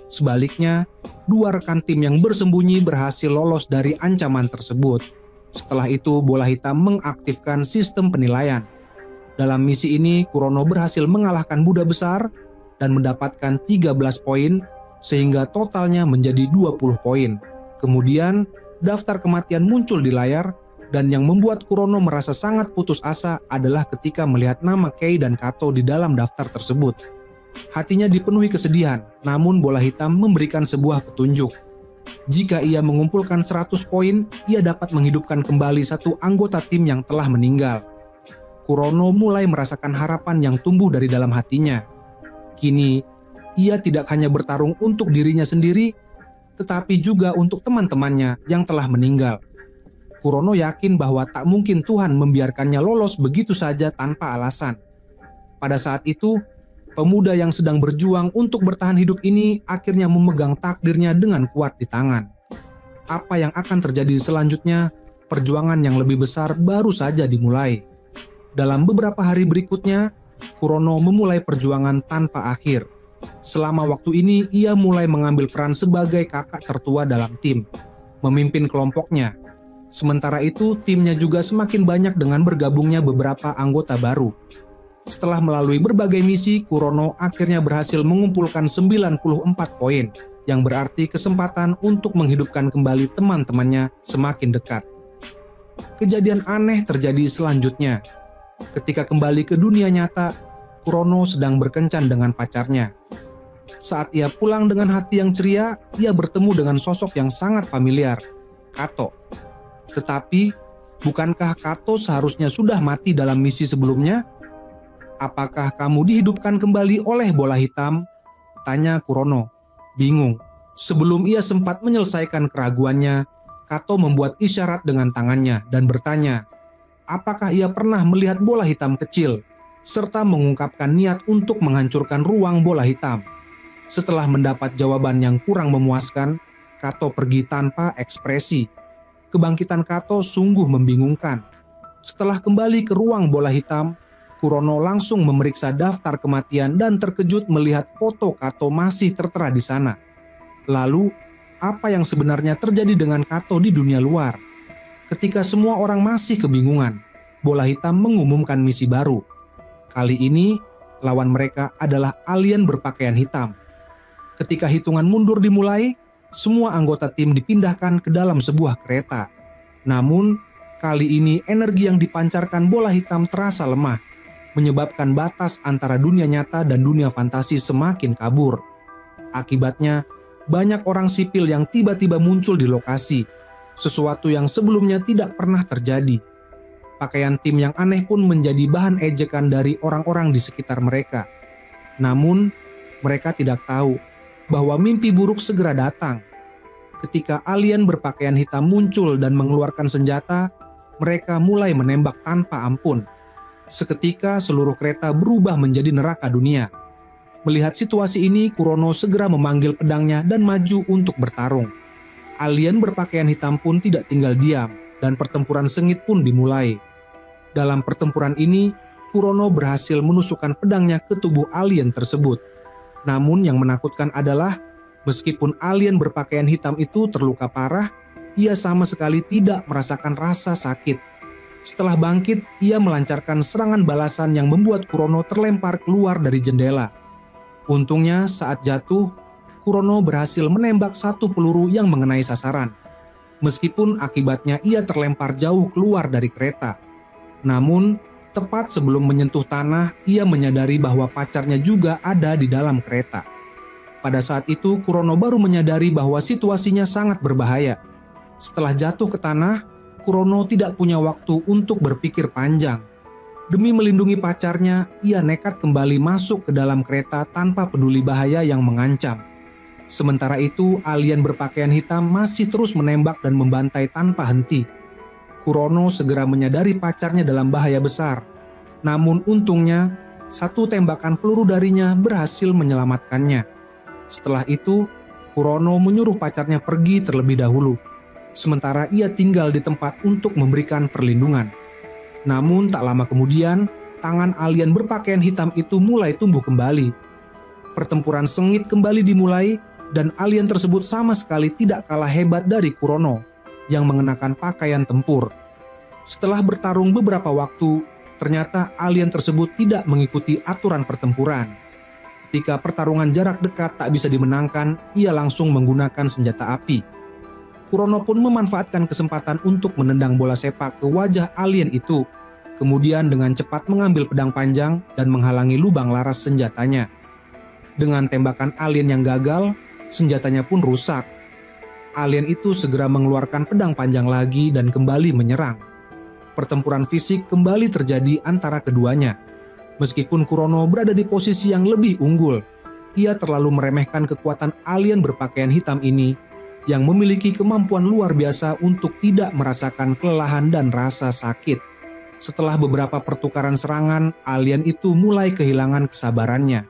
Sebaliknya, 2 rekan tim yang bersembunyi berhasil lolos dari ancaman tersebut. Setelah itu, bola hitam mengaktifkan sistem penilaian. Dalam misi ini, Kurono berhasil mengalahkan Buddha besar dan mendapatkan 13 poin, sehingga totalnya menjadi 20 poin. Kemudian, daftar kematian muncul di layar, dan yang membuat Kurono merasa sangat putus asa adalah ketika melihat nama Kei dan Kato di dalam daftar tersebut. Hatinya dipenuhi kesedihan, namun bola hitam memberikan sebuah petunjuk. Jika ia mengumpulkan 100 poin, ia dapat menghidupkan kembali satu anggota tim yang telah meninggal. Kurono mulai merasakan harapan yang tumbuh dari dalam hatinya. Kini, ia tidak hanya bertarung untuk dirinya sendiri, tetapi juga untuk teman-temannya yang telah meninggal. Kurono yakin bahwa tak mungkin Tuhan membiarkannya lolos begitu saja tanpa alasan. Pada saat itu, pemuda yang sedang berjuang untuk bertahan hidup ini akhirnya memegang takdirnya dengan kuat di tangan. Apa yang akan terjadi selanjutnya, perjuangan yang lebih besar baru saja dimulai. Dalam beberapa hari berikutnya, Kurono memulai perjuangan tanpa akhir. Selama waktu ini, ia mulai mengambil peran sebagai kakak tertua dalam tim, memimpin kelompoknya. Sementara itu, timnya juga semakin banyak dengan bergabungnya beberapa anggota baru. Setelah melalui berbagai misi, Kurono akhirnya berhasil mengumpulkan 94 poin, yang berarti kesempatan untuk menghidupkan kembali teman-temannya semakin dekat. Kejadian aneh terjadi selanjutnya. Ketika kembali ke dunia nyata, Kurono sedang berkencan dengan pacarnya. Saat ia pulang dengan hati yang ceria, ia bertemu dengan sosok yang sangat familiar, Kato. Tetapi, bukankah Kato seharusnya sudah mati dalam misi sebelumnya? "Apakah kamu dihidupkan kembali oleh bola hitam?" tanya Kurono, bingung. Sebelum ia sempat menyelesaikan keraguannya, Kato membuat isyarat dengan tangannya dan bertanya, apakah ia pernah melihat bola hitam kecil, serta mengungkapkan niat untuk menghancurkan ruang bola hitam. Setelah mendapat jawaban yang kurang memuaskan, Kato pergi tanpa ekspresi. Kebangkitan Kato sungguh membingungkan. Setelah kembali ke ruang bola hitam, Kurono langsung memeriksa daftar kematian dan terkejut melihat foto Kato masih tertera di sana. Lalu, apa yang sebenarnya terjadi dengan Kato di dunia luar? Ketika semua orang masih kebingungan, bola hitam mengumumkan misi baru. Kali ini, lawan mereka adalah alien berpakaian hitam. Ketika hitungan mundur dimulai, semua anggota tim dipindahkan ke dalam sebuah kereta. Namun, kali ini energi yang dipancarkan bola hitam terasa lemah, menyebabkan batas antara dunia nyata dan dunia fantasi semakin kabur. Akibatnya, banyak orang sipil yang tiba-tiba muncul di lokasi, sesuatu yang sebelumnya tidak pernah terjadi. Pakaian tim yang aneh pun menjadi bahan ejekan dari orang-orang di sekitar mereka. Namun, mereka tidak tahu bahwa mimpi buruk segera datang. Ketika alien berpakaian hitam muncul dan mengeluarkan senjata, mereka mulai menembak tanpa ampun. Seketika seluruh kereta berubah menjadi neraka dunia. Melihat situasi ini, Kurono segera memanggil pedangnya dan maju untuk bertarung. Alien berpakaian hitam pun tidak tinggal diam, dan pertempuran sengit pun dimulai. Dalam pertempuran ini, Kurono berhasil menusukkan pedangnya ke tubuh alien tersebut. Namun yang menakutkan adalah, meskipun alien berpakaian hitam itu terluka parah, ia sama sekali tidak merasakan rasa sakit. Setelah bangkit, ia melancarkan serangan balasan yang membuat Kurono terlempar keluar dari jendela. Untungnya saat jatuh, Kurono berhasil menembak satu peluru yang mengenai sasaran. Meskipun akibatnya ia terlempar jauh keluar dari kereta. Namun, tepat sebelum menyentuh tanah, ia menyadari bahwa pacarnya juga ada di dalam kereta. Pada saat itu, Kurono baru menyadari bahwa situasinya sangat berbahaya. Setelah jatuh ke tanah, Kurono tidak punya waktu untuk berpikir panjang. Demi melindungi pacarnya, ia nekat kembali masuk ke dalam kereta tanpa peduli bahaya yang mengancam. Sementara itu, alien berpakaian hitam masih terus menembak dan membantai tanpa henti. Kurono segera menyadari pacarnya dalam bahaya besar. Namun untungnya, satu tembakan peluru darinya berhasil menyelamatkannya. Setelah itu, Kurono menyuruh pacarnya pergi terlebih dahulu. Sementara ia tinggal di tempat untuk memberikan perlindungan. Namun tak lama kemudian, tangan alien berpakaian hitam itu mulai tumbuh kembali. Pertempuran sengit kembali dimulai dan alien tersebut sama sekali tidak kalah hebat dari Kurono yang mengenakan pakaian tempur. Setelah bertarung beberapa waktu, ternyata alien tersebut tidak mengikuti aturan pertempuran. Ketika pertarungan jarak dekat tak bisa dimenangkan, ia langsung menggunakan senjata api. Kurono pun memanfaatkan kesempatan untuk menendang bola sepak ke wajah alien itu. Kemudian dengan cepat mengambil pedang panjang dan menghalangi lubang laras senjatanya. Dengan tembakan alien yang gagal, senjatanya pun rusak. Alien itu segera mengeluarkan pedang panjang lagi dan kembali menyerang. Pertempuran fisik kembali terjadi antara keduanya. Meskipun Kurono berada di posisi yang lebih unggul, ia terlalu meremehkan kekuatan alien berpakaian hitam ini yang memiliki kemampuan luar biasa untuk tidak merasakan kelelahan dan rasa sakit. Setelah beberapa pertukaran serangan, alien itu mulai kehilangan kesabarannya.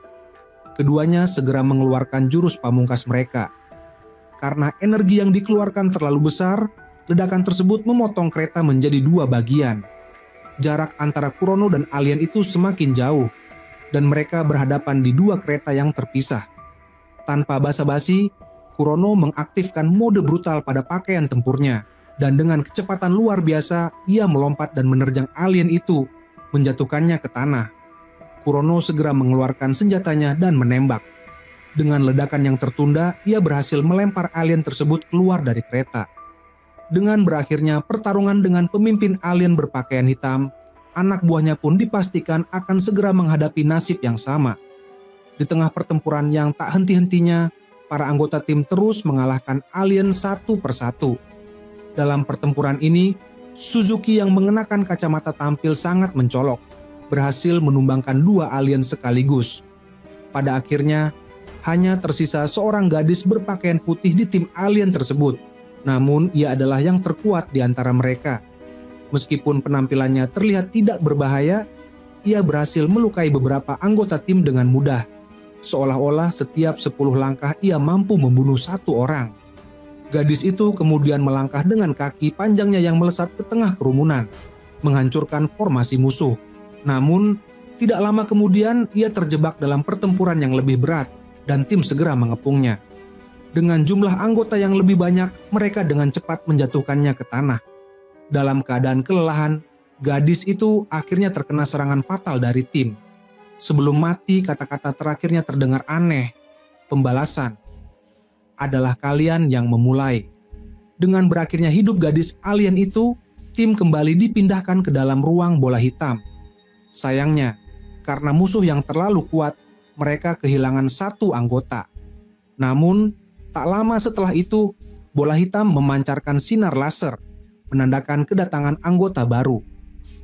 Keduanya segera mengeluarkan jurus pamungkas mereka. Karena energi yang dikeluarkan terlalu besar, ledakan tersebut memotong kereta menjadi dua bagian. Jarak antara Kurono dan alien itu semakin jauh, dan mereka berhadapan di dua kereta yang terpisah. Tanpa basa-basi, Kurono mengaktifkan mode brutal pada pakaian tempurnya. Dan dengan kecepatan luar biasa, ia melompat dan menerjang alien itu, menjatuhkannya ke tanah. Kurono segera mengeluarkan senjatanya dan menembak. Dengan ledakan yang tertunda, ia berhasil melempar alien tersebut keluar dari kereta. Dengan berakhirnya pertarungan dengan pemimpin alien berpakaian hitam, anak buahnya pun dipastikan akan segera menghadapi nasib yang sama. Di tengah pertempuran yang tak henti-hentinya, para anggota tim terus mengalahkan alien satu persatu. Dalam pertempuran ini, Suzuki yang mengenakan kacamata tampil sangat mencolok. berhasil menumbangkan 2 alien sekaligus. Pada akhirnya, hanya tersisa seorang gadis berpakaian putih di tim alien tersebut. Namun, ia adalah yang terkuat di antara mereka. Meskipun penampilannya terlihat tidak berbahaya, ia berhasil melukai beberapa anggota tim dengan mudah. Seolah-olah setiap 10 langkah ia mampu membunuh 1 orang. Gadis itu kemudian melangkah dengan kaki panjangnya yang melesat ke tengah kerumunan, menghancurkan formasi musuh. Namun, tidak lama kemudian ia terjebak dalam pertempuran yang lebih berat dan tim segera mengepungnya. Dengan jumlah anggota yang lebih banyak, mereka dengan cepat menjatuhkannya ke tanah. Dalam keadaan kelelahan, gadis itu akhirnya terkena serangan fatal dari tim. Sebelum mati, kata-kata terakhirnya terdengar aneh. Pembalasan adalah kalian yang memulai. Dengan berakhirnya hidup gadis alien itu, tim kembali dipindahkan ke dalam ruang bola hitam. Sayangnya, karena musuh yang terlalu kuat, mereka kehilangan 1 anggota. Namun, tak lama setelah itu, bola hitam memancarkan sinar laser, menandakan kedatangan anggota baru.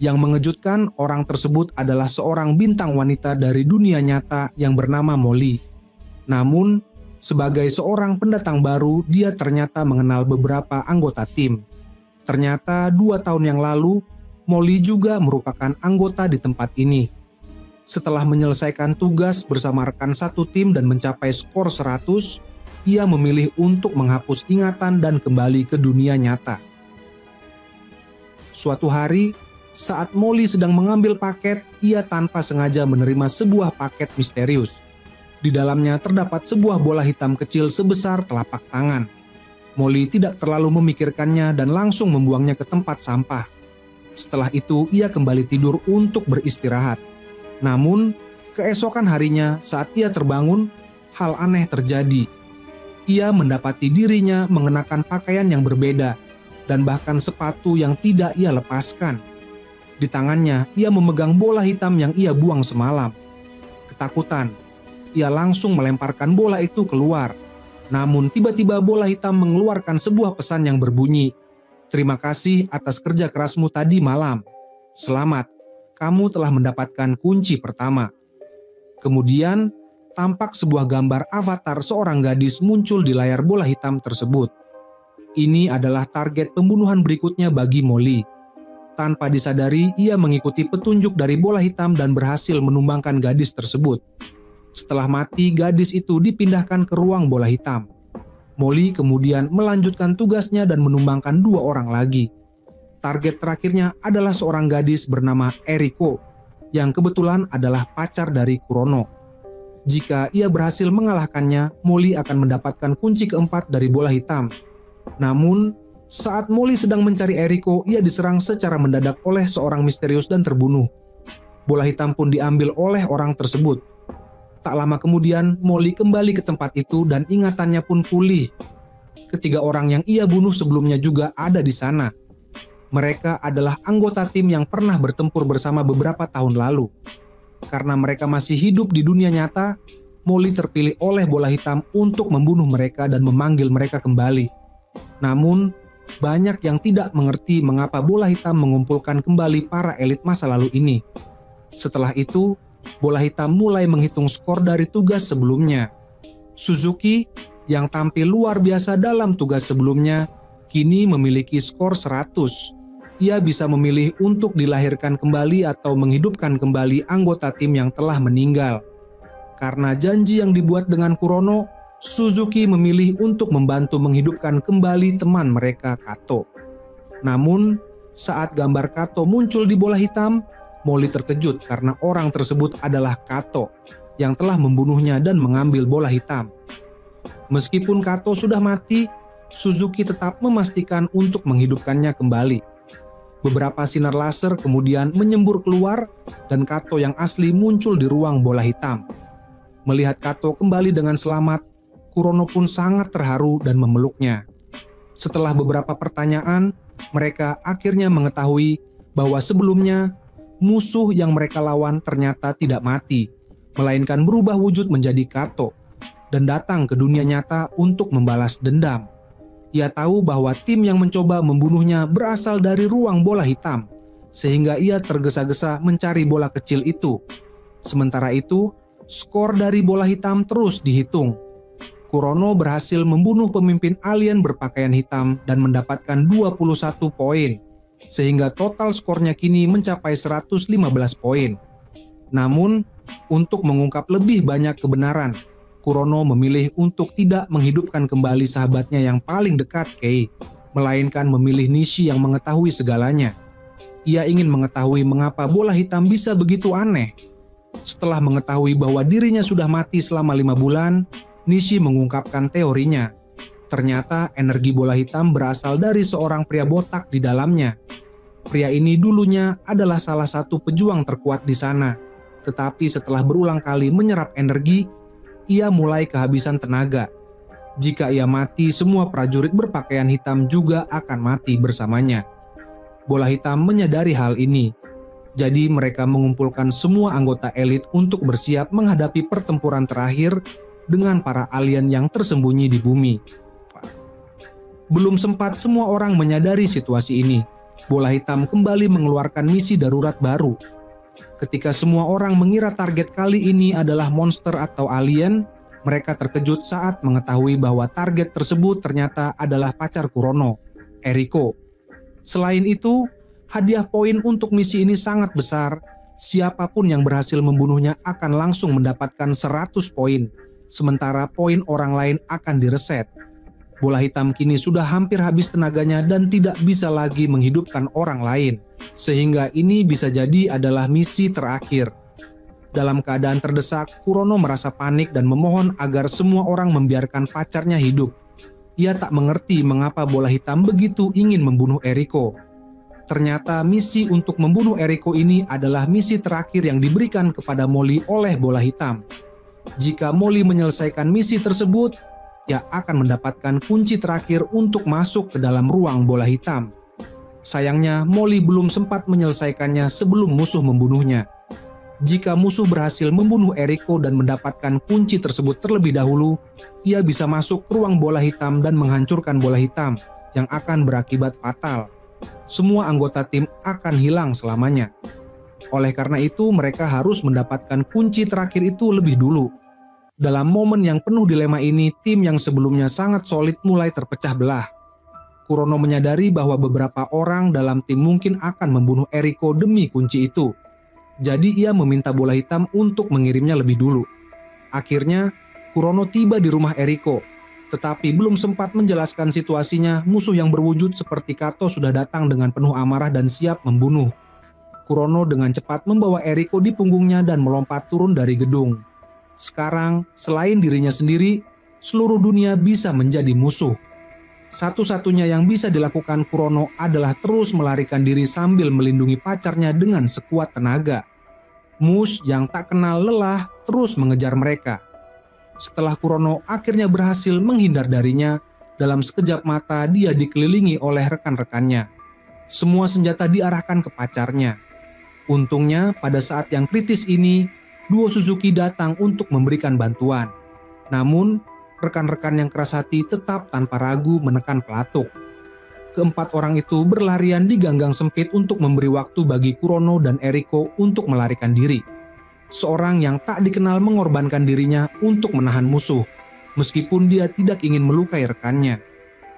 Yang mengejutkan, orang tersebut adalah seorang bintang wanita dari dunia nyata yang bernama Molly. Namun, sebagai seorang pendatang baru, dia ternyata mengenal beberapa anggota tim. Ternyata 2 tahun yang lalu, Molly juga merupakan anggota di tempat ini. Setelah menyelesaikan tugas bersama rekan satu tim dan mencapai skor 100, ia memilih untuk menghapus ingatan dan kembali ke dunia nyata. Suatu hari, saat Molly sedang mengambil paket, ia tanpa sengaja menerima sebuah paket misterius. Di dalamnya terdapat sebuah bola hitam kecil sebesar telapak tangan. Molly tidak terlalu memikirkannya dan langsung membuangnya ke tempat sampah. Setelah itu, ia kembali tidur untuk beristirahat. Namun, keesokan harinya saat ia terbangun, hal aneh terjadi. Ia mendapati dirinya mengenakan pakaian yang berbeda dan bahkan sepatu yang tidak ia lepaskan. Di tangannya, ia memegang bola hitam yang ia buang semalam. Ketakutan, ia langsung melemparkan bola itu keluar. Namun tiba-tiba bola hitam mengeluarkan sebuah pesan yang berbunyi, "Terima kasih atas kerja kerasmu tadi malam. Selamat, kamu telah mendapatkan kunci pertama." Kemudian, tampak sebuah gambar avatar seorang gadis muncul di layar bola hitam tersebut. Ini adalah target pembunuhan berikutnya bagi Molly. Tanpa disadari, ia mengikuti petunjuk dari bola hitam dan berhasil menumbangkan gadis tersebut. Setelah mati, gadis itu dipindahkan ke ruang bola hitam. Molly kemudian melanjutkan tugasnya dan menumbangkan 2 orang lagi. Target terakhirnya adalah seorang gadis bernama Eriko, yang kebetulan adalah pacar dari Kurono. Jika ia berhasil mengalahkannya, Molly akan mendapatkan kunci keempat dari bola hitam. Namun, saat Molly sedang mencari Eriko, ia diserang secara mendadak oleh seorang misterius dan terbunuh. Bola hitam pun diambil oleh orang tersebut. Tak lama kemudian, Molly kembali ke tempat itu dan ingatannya pun pulih. Ketiga orang yang ia bunuh sebelumnya juga ada di sana. Mereka adalah anggota tim yang pernah bertempur bersama beberapa tahun lalu. Karena mereka masih hidup di dunia nyata, Molly terpilih oleh bola hitam untuk membunuh mereka dan memanggil mereka kembali. Namun, banyak yang tidak mengerti mengapa bola hitam mengumpulkan kembali para elit masa lalu ini. Setelah itu, bola hitam mulai menghitung skor dari tugas sebelumnya. Suzuki, yang tampil luar biasa dalam tugas sebelumnya, kini memiliki skor 100. Ia bisa memilih untuk dilahirkan kembali atau menghidupkan kembali anggota tim yang telah meninggal. Karena janji yang dibuat dengan Kurono, Suzuki memilih untuk membantu menghidupkan kembali teman mereka, Kato. Namun, saat gambar Kato muncul di bola hitam, Molly terkejut karena orang tersebut adalah Kato yang telah membunuhnya dan mengambil bola hitam. Meskipun Kato sudah mati, Suzuki tetap memastikan untuk menghidupkannya kembali. Beberapa sinar laser kemudian menyembur keluar dan Kato yang asli muncul di ruang bola hitam. Melihat Kato kembali dengan selamat, Kurono pun sangat terharu dan memeluknya. Setelah beberapa pertanyaan, mereka akhirnya mengetahui bahwa sebelumnya musuh yang mereka lawan ternyata tidak mati, melainkan berubah wujud menjadi Kato dan datang ke dunia nyata untuk membalas dendam. Ia tahu bahwa tim yang mencoba membunuhnya berasal dari ruang bola hitam, sehingga ia tergesa-gesa mencari bola kecil itu. Sementara itu, skor dari bola hitam terus dihitung. Kurono berhasil membunuh pemimpin alien berpakaian hitam dan mendapatkan 21 poin, sehingga total skornya kini mencapai 115 poin. Namun, untuk mengungkap lebih banyak kebenaran, Kurono memilih untuk tidak menghidupkan kembali sahabatnya yang paling dekat, Kei, melainkan memilih Nishi yang mengetahui segalanya. Ia ingin mengetahui mengapa bola hitam bisa begitu aneh. Setelah mengetahui bahwa dirinya sudah mati selama 5 bulan, Nishi mengungkapkan teorinya. Ternyata energi bola hitam berasal dari seorang pria botak di dalamnya. Pria ini dulunya adalah salah satu pejuang terkuat di sana. Tetapi setelah berulang kali menyerap energi, ia mulai kehabisan tenaga. Jika ia mati, semua prajurit berpakaian hitam juga akan mati bersamanya. Bola hitam menyadari hal ini. Jadi mereka mengumpulkan semua anggota elit untuk bersiap menghadapi pertempuran terakhir dengan para alien yang tersembunyi di bumi. Belum sempat semua orang menyadari situasi ini, bola hitam kembali mengeluarkan misi darurat baru. Ketika semua orang mengira target kali ini adalah monster atau alien, mereka terkejut saat mengetahui bahwa target tersebut ternyata adalah pacar Kurono, Eriko. Selain itu, hadiah poin untuk misi ini sangat besar. Siapapun yang berhasil membunuhnya akan langsung mendapatkan 100 poin, sementara poin orang lain akan direset. Bola hitam kini sudah hampir habis tenaganya dan tidak bisa lagi menghidupkan orang lain, sehingga ini bisa jadi adalah misi terakhir. Dalam keadaan terdesak, Kurono merasa panik dan memohon agar semua orang membiarkan pacarnya hidup. Ia tak mengerti mengapa bola hitam begitu ingin membunuh Eriko. Ternyata misi untuk membunuh Eriko ini adalah misi terakhir yang diberikan kepada Molly oleh bola hitam. Jika Molly menyelesaikan misi tersebut, ia akan mendapatkan kunci terakhir untuk masuk ke dalam ruang bola hitam. Sayangnya, Molly belum sempat menyelesaikannya sebelum musuh membunuhnya. Jika musuh berhasil membunuh Eriko dan mendapatkan kunci tersebut terlebih dahulu, ia bisa masuk ke ruang bola hitam dan menghancurkan bola hitam yang akan berakibat fatal. Semua anggota tim akan hilang selamanya. Oleh karena itu, mereka harus mendapatkan kunci terakhir itu lebih dulu. Dalam momen yang penuh dilema ini, tim yang sebelumnya sangat solid mulai terpecah belah. Kurono menyadari bahwa beberapa orang dalam tim mungkin akan membunuh Eriko demi kunci itu. Jadi ia meminta bola hitam untuk mengirimnya lebih dulu. Akhirnya, Kurono tiba di rumah Eriko. Tetapi belum sempat menjelaskan situasinya, musuh yang berwujud seperti Kato sudah datang dengan penuh amarah dan siap membunuh. Kurono dengan cepat membawa Eriko di punggungnya dan melompat turun dari gedung. Sekarang, selain dirinya sendiri, seluruh dunia bisa menjadi musuh. Satu-satunya yang bisa dilakukan Kurono adalah terus melarikan diri sambil melindungi pacarnya dengan sekuat tenaga. Mush yang tak kenal lelah terus mengejar mereka. Setelah Kurono akhirnya berhasil menghindar darinya, dalam sekejap mata dia dikelilingi oleh rekan-rekannya. Semua senjata diarahkan ke pacarnya. Untungnya pada saat yang kritis ini, duo Suzuki datang untuk memberikan bantuan. Namun, rekan-rekan yang keras hati tetap tanpa ragu menekan pelatuk. Keempat orang itu berlarian di ganggang sempit untuk memberi waktu bagi Kurono dan Eriko untuk melarikan diri. Seorang yang tak dikenal mengorbankan dirinya untuk menahan musuh, meskipun dia tidak ingin melukai rekannya.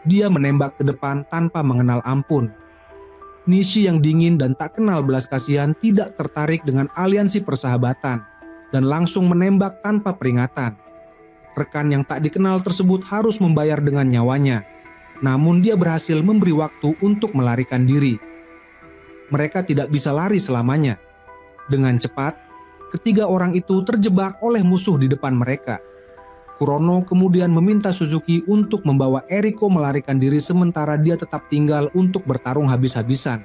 Dia menembak ke depan tanpa mengenal ampun. Nishi yang dingin dan tak kenal belas kasihan tidak tertarik dengan aliansi persahabatan dan langsung menembak tanpa peringatan. Rekan yang tak dikenal tersebut harus membayar dengan nyawanya, namun dia berhasil memberi waktu untuk melarikan diri. Mereka tidak bisa lari selamanya. Dengan cepat, ketiga orang itu terjebak oleh musuh di depan mereka. Kurono kemudian meminta Suzuki untuk membawa Eriko melarikan diri sementara dia tetap tinggal untuk bertarung habis-habisan.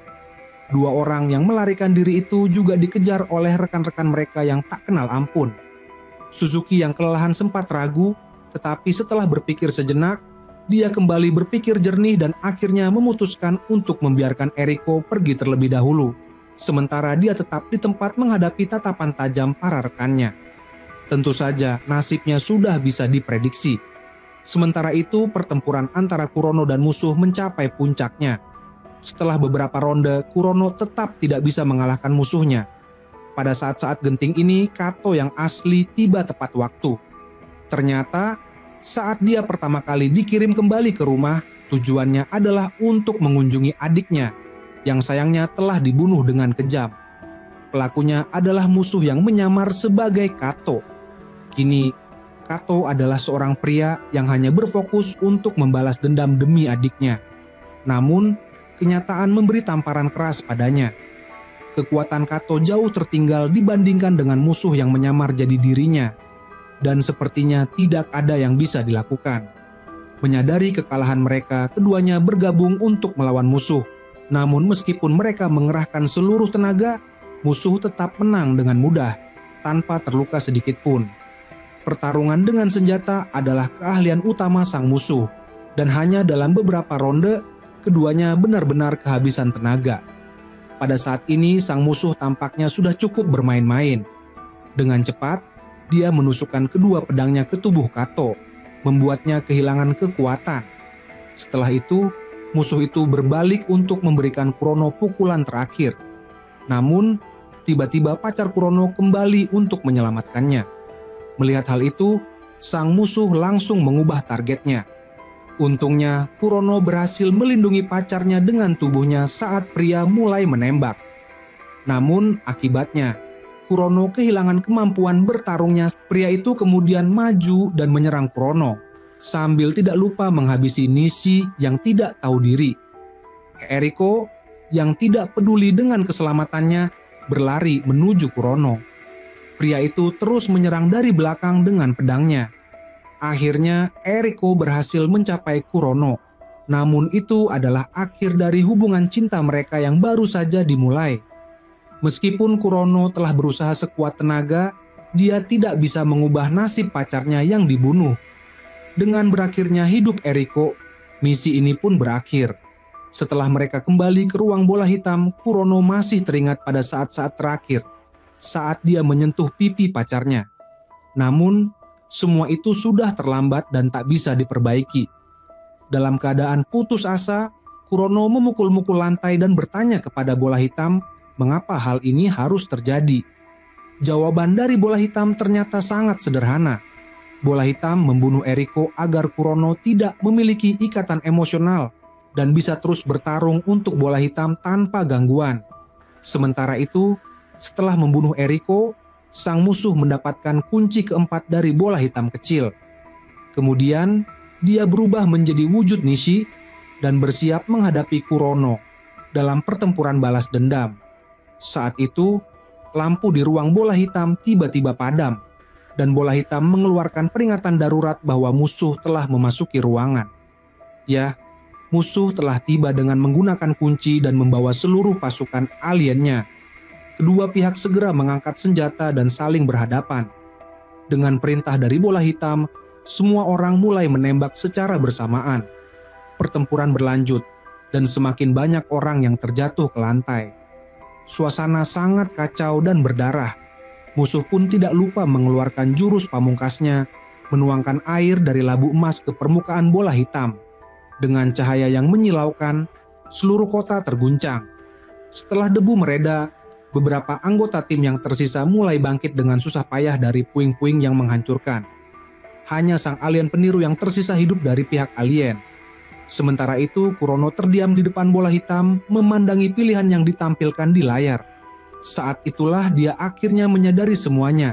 Dua orang yang melarikan diri itu juga dikejar oleh rekan-rekan mereka yang tak kenal ampun. Suzuki yang kelelahan sempat ragu, tetapi setelah berpikir sejenak, dia kembali berpikir jernih dan akhirnya memutuskan untuk membiarkan Eriko pergi terlebih dahulu. Sementara dia tetap di tempat menghadapi tatapan tajam para rekannya. Tentu saja nasibnya sudah bisa diprediksi. Sementara itu pertempuran antara Kurono dan musuh mencapai puncaknya. Setelah beberapa ronde, Kurono tetap tidak bisa mengalahkan musuhnya. Pada saat-saat genting ini, Kato yang asli tiba tepat waktu. Ternyata, saat dia pertama kali dikirim kembali ke rumah, tujuannya adalah untuk mengunjungi adiknya, yang sayangnya telah dibunuh dengan kejam. Pelakunya adalah musuh yang menyamar sebagai Kato. Kini, Kato adalah seorang pria yang hanya berfokus untuk membalas dendam demi adiknya. Namun, kenyataan memberi tamparan keras padanya. Kekuatan Kato jauh tertinggal dibandingkan dengan musuh yang menyamar jadi dirinya. Dan sepertinya tidak ada yang bisa dilakukan. Menyadari kekalahan mereka, keduanya bergabung untuk melawan musuh. Namun meskipun mereka mengerahkan seluruh tenaga, musuh tetap menang dengan mudah, tanpa terluka sedikit pun. Pertarungan dengan senjata adalah keahlian utama sang musuh, dan hanya dalam beberapa ronde, keduanya benar-benar kehabisan tenaga. Pada saat ini, sang musuh tampaknya sudah cukup bermain-main. Dengan cepat, dia menusukkan kedua pedangnya ke tubuh Kato, membuatnya kehilangan kekuatan. Setelah itu, musuh itu berbalik untuk memberikan Kurono pukulan terakhir. Namun, tiba-tiba pacar Kurono kembali untuk menyelamatkannya. Melihat hal itu, sang musuh langsung mengubah targetnya. Untungnya, Kurono berhasil melindungi pacarnya dengan tubuhnya saat pria mulai menembak. Namun, akibatnya, Kurono kehilangan kemampuan bertarungnya. Pria itu kemudian maju dan menyerang Kurono, sambil tidak lupa menghabisi Nishi yang tidak tahu diri. Eriko yang tidak peduli dengan keselamatannya berlari menuju Kurono. Pria itu terus menyerang dari belakang dengan pedangnya. Akhirnya Eriko berhasil mencapai Kurono. Namun itu adalah akhir dari hubungan cinta mereka yang baru saja dimulai. Meskipun Kurono telah berusaha sekuat tenaga, dia tidak bisa mengubah nasib pacarnya yang dibunuh. Dengan berakhirnya hidup Eriko, misi ini pun berakhir. Setelah mereka kembali ke ruang bola hitam, Kurono masih teringat pada saat-saat terakhir, saat dia menyentuh pipi pacarnya. Namun, semua itu sudah terlambat dan tak bisa diperbaiki. Dalam keadaan putus asa, Kurono memukul-mukul lantai dan bertanya kepada bola hitam, mengapa hal ini harus terjadi? Jawaban dari bola hitam ternyata sangat sederhana. Bola hitam membunuh Eriko agar Kurono tidak memiliki ikatan emosional dan bisa terus bertarung untuk bola hitam tanpa gangguan. Sementara itu, setelah membunuh Eriko, sang musuh mendapatkan kunci keempat dari bola hitam kecil. Kemudian, dia berubah menjadi wujud Nishi dan bersiap menghadapi Kurono dalam pertempuran balas dendam. Saat itu, lampu di ruang bola hitam tiba-tiba padam, dan bola hitam mengeluarkan peringatan darurat bahwa musuh telah memasuki ruangan. Ya, musuh telah tiba dengan menggunakan kunci dan membawa seluruh pasukan aliennya. Kedua pihak segera mengangkat senjata dan saling berhadapan. Dengan perintah dari bola hitam, semua orang mulai menembak secara bersamaan. Pertempuran berlanjut, dan semakin banyak orang yang terjatuh ke lantai. Suasana sangat kacau dan berdarah. Musuh pun tidak lupa mengeluarkan jurus pamungkasnya, menuangkan air dari labu emas ke permukaan bola hitam. Dengan cahaya yang menyilaukan, seluruh kota terguncang. Setelah debu mereda, beberapa anggota tim yang tersisa mulai bangkit dengan susah payah dari puing-puing yang menghancurkan. Hanya sang alien peniru yang tersisa hidup dari pihak alien. Sementara itu, Kurono terdiam di depan bola hitam, memandangi pilihan yang ditampilkan di layar. Saat itulah dia akhirnya menyadari semuanya.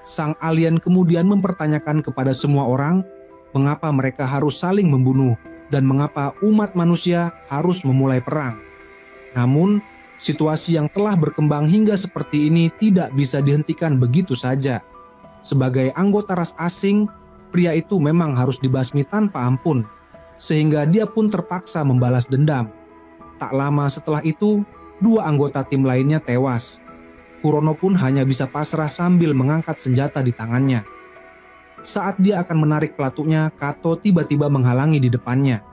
Sang alien kemudian mempertanyakan kepada semua orang, mengapa mereka harus saling membunuh, dan mengapa umat manusia harus memulai perang. Namun, situasi yang telah berkembang hingga seperti ini tidak bisa dihentikan begitu saja. Sebagai anggota ras asing, pria itu memang harus dibasmi tanpa ampun. Sehingga dia pun terpaksa membalas dendam. Tak lama setelah itu, dua anggota tim lainnya tewas. Kurono pun hanya bisa pasrah sambil mengangkat senjata di tangannya. Saat dia akan menarik pelatuknya, Kato tiba-tiba menghalangi di depannya.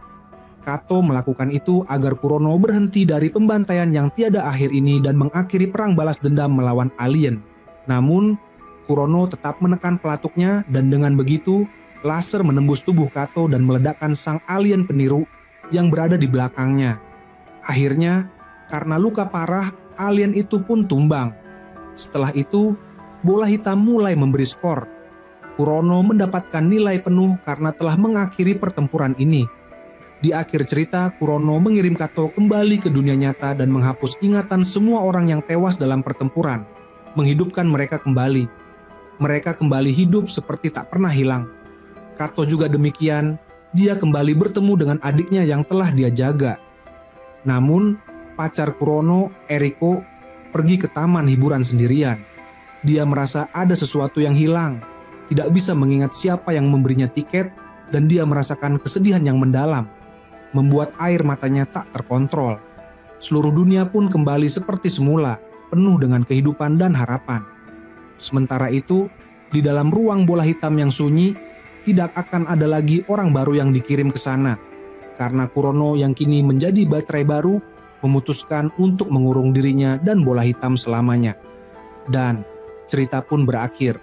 Kato melakukan itu agar Kurono berhenti dari pembantaian yang tiada akhir ini dan mengakhiri perang balas dendam melawan alien. Namun, Kurono tetap menekan pelatuknya dan dengan begitu, laser menembus tubuh Kato dan meledakkan sang alien peniru yang berada di belakangnya. Akhirnya, karena luka parah, alien itu pun tumbang. Setelah itu, bola hitam mulai memberi skor. Kurono mendapatkan nilai penuh karena telah mengakhiri pertempuran ini. Di akhir cerita, Kurono mengirim Kato kembali ke dunia nyata dan menghapus ingatan semua orang yang tewas dalam pertempuran, menghidupkan mereka kembali. Mereka kembali hidup seperti tak pernah hilang. Kato juga demikian, dia kembali bertemu dengan adiknya yang telah dia jaga. Namun, pacar Kurono, Eriko, pergi ke taman hiburan sendirian. Dia merasa ada sesuatu yang hilang, tidak bisa mengingat siapa yang memberinya tiket, dan dia merasakan kesedihan yang mendalam, membuat air matanya tak terkontrol. Seluruh dunia pun kembali seperti semula, penuh dengan kehidupan dan harapan. Sementara itu, di dalam ruang bola hitam yang sunyi, tidak akan ada lagi orang baru yang dikirim ke sana, karena Kurono yang kini menjadi baterai baru memutuskan untuk mengurung dirinya dan bola hitam selamanya. Dan cerita pun berakhir.